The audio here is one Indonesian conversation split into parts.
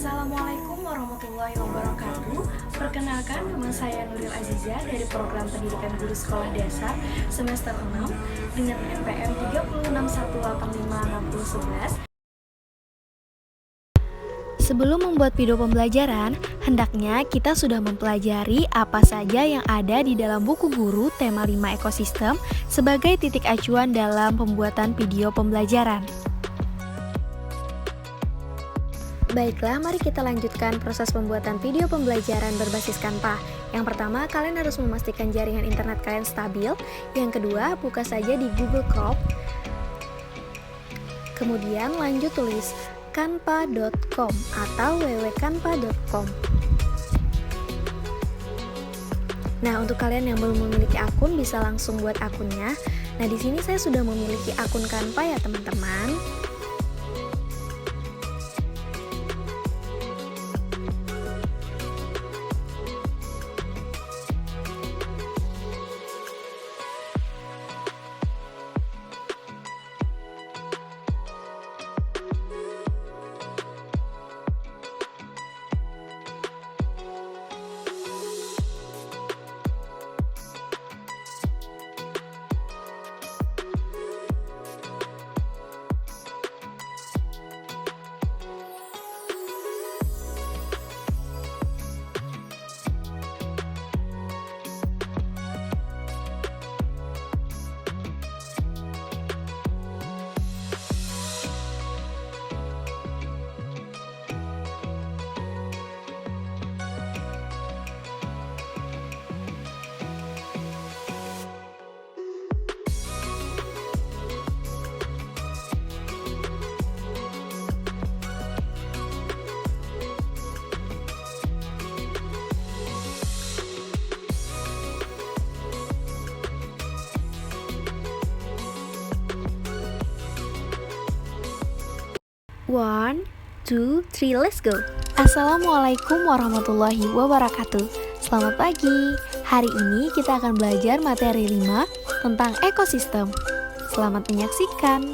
Assalamualaikum warahmatullahi wabarakatuh. Perkenalkan, nama saya Nuril Aziza dari Program Pendidikan Guru Sekolah Dasar semester 6 dengan NPM 361856011. Sebelum membuat video pembelajaran, hendaknya kita sudah mempelajari apa saja yang ada di dalam buku guru tema 5 ekosistem sebagai titik acuan dalam pembuatan video pembelajaran. Baiklah, mari kita lanjutkan proses pembuatan video pembelajaran berbasis Canva. Yang pertama, kalian harus memastikan jaringan internet kalian stabil. Yang kedua, buka saja di Google Chrome. Kemudian lanjut tulis canva.com atau www.canva.com. Nah, untuk kalian yang belum memiliki akun bisa langsung buat akunnya. Nah, di sini saya sudah memiliki akun Canva ya, teman-teman. One, two, three, let's go. Assalamualaikum warahmatullahi wabarakatuh. Selamat pagi. Hari ini kita akan belajar materi 5 tentang ekosistem. Selamat menyaksikan.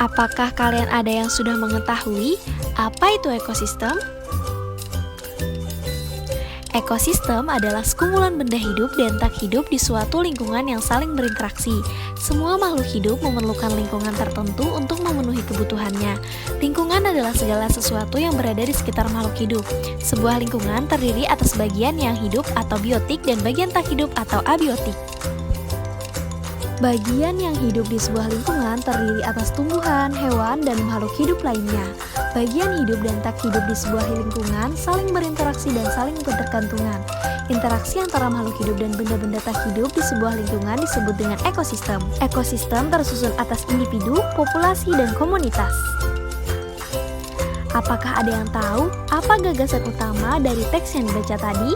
Apakah kalian ada yang sudah mengetahui apa itu ekosistem? Ekosistem adalah sekumpulan benda hidup dan tak hidup di suatu lingkungan yang saling berinteraksi. Semua makhluk hidup memerlukan lingkungan tertentu untuk memenuhi kebutuhannya. Lingkungan adalah segala sesuatu yang berada di sekitar makhluk hidup. Sebuah lingkungan terdiri atas bagian yang hidup atau biotik dan bagian tak hidup atau abiotik. Bagian yang hidup di sebuah lingkungan terdiri atas tumbuhan, hewan, dan makhluk hidup lainnya. Bagian hidup dan tak hidup di sebuah lingkungan saling berinteraksi dan saling bergantungan. Interaksi antara makhluk hidup dan benda-benda tak hidup di sebuah lingkungan disebut dengan ekosistem. Ekosistem tersusun atas individu, populasi, dan komunitas. Apakah ada yang tahu apa gagasan utama dari teks yang dibaca tadi?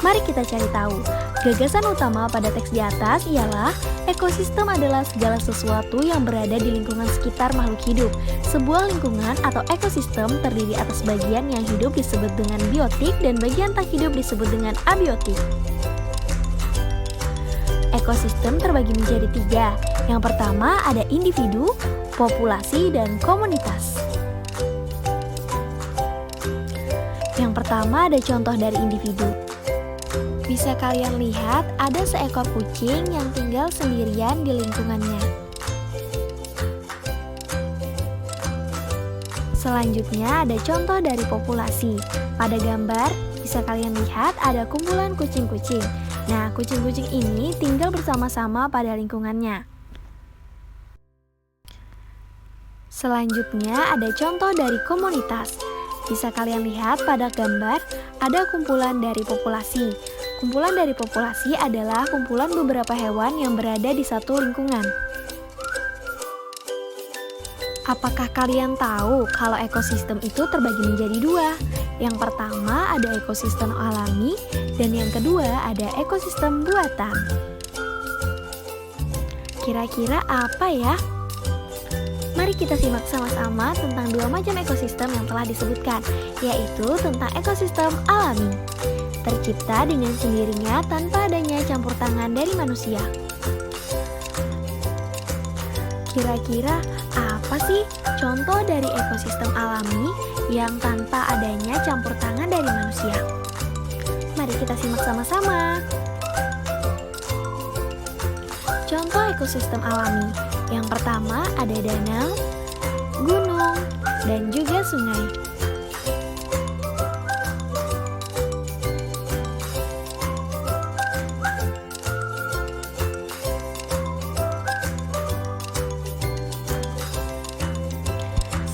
Mari kita cari tahu. Gagasan utama pada teks di atas ialah ekosistem adalah segala sesuatu yang berada di lingkungan sekitar makhluk hidup. Sebuah lingkungan atau ekosistem terdiri atas bagian yang hidup disebut dengan biotik dan bagian tak hidup disebut dengan abiotik. Ekosistem terbagi menjadi 3. Yang pertama ada individu, populasi, dan komunitas. Yang pertama ada contoh dari individu. Bisa kalian lihat ada seekor kucing yang tinggal sendirian di lingkungannya. Selanjutnya ada contoh dari populasi. Pada gambar bisa kalian lihat ada kumpulan kucing-kucing. Nah, kucing-kucing ini tinggal bersama-sama pada lingkungannya. Selanjutnya ada contoh dari komunitas. Bisa kalian lihat pada gambar ada kumpulan dari populasi. Kumpulan dari populasi adalah kumpulan beberapa hewan yang berada di satu lingkungan. Apakah kalian tahu kalau ekosistem itu terbagi menjadi 2? Yang pertama ada ekosistem alami dan yang kedua ada ekosistem buatan. Kira-kira apa ya? Mari kita simak sama-sama tentang 2 macam ekosistem yang telah disebutkan, yaitu tentang ekosistem alami. Tercipta dengan sendirinya tanpa adanya campur tangan dari manusia. Kira-kira apa sih contoh dari ekosistem alami yang tanpa adanya campur tangan dari manusia? Mari kita simak sama-sama. Contoh ekosistem alami. Yang pertama ada danau, gunung, dan juga sungai.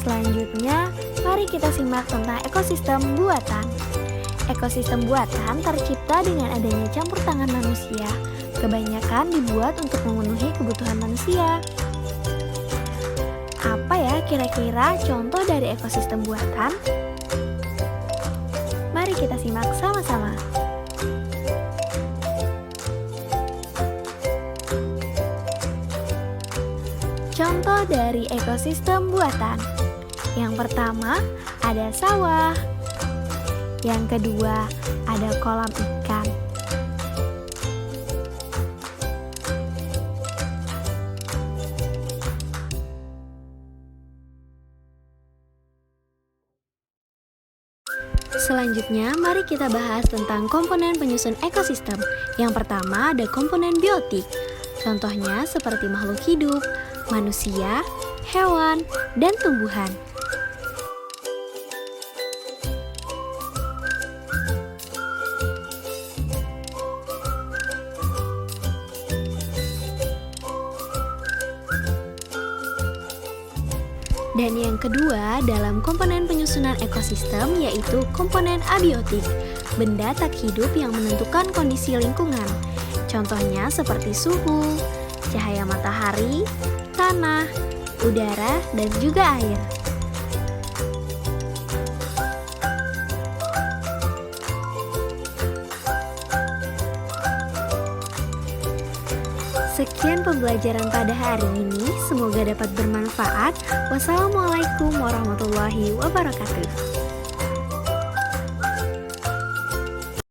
Selanjutnya, mari kita simak tentang ekosistem buatan. Ekosistem buatan tercipta dengan adanya campur tangan manusia. Kebanyakan dibuat untuk memenuhi kebutuhan manusia. Apa ya kira-kira contoh dari ekosistem buatan? Mari kita simak sama-sama. Contoh dari ekosistem buatan. Yang pertama ada sawah. Yang kedua ada kolam ikan. Selanjutnya, mari kita bahas tentang komponen penyusun ekosistem. Yang pertama ada komponen biotik. Contohnya seperti makhluk hidup, manusia, hewan, dan tumbuhan. Dan yang kedua dalam komponen penyusunan ekosistem yaitu komponen abiotik, benda tak hidup yang menentukan kondisi lingkungan. Contohnya seperti suhu, cahaya matahari, tanah, udara, dan juga air. Sekian pembelajaran pada hari ini, semoga dapat bermanfaat. Wassalamualaikum warahmatullahi wabarakatuh.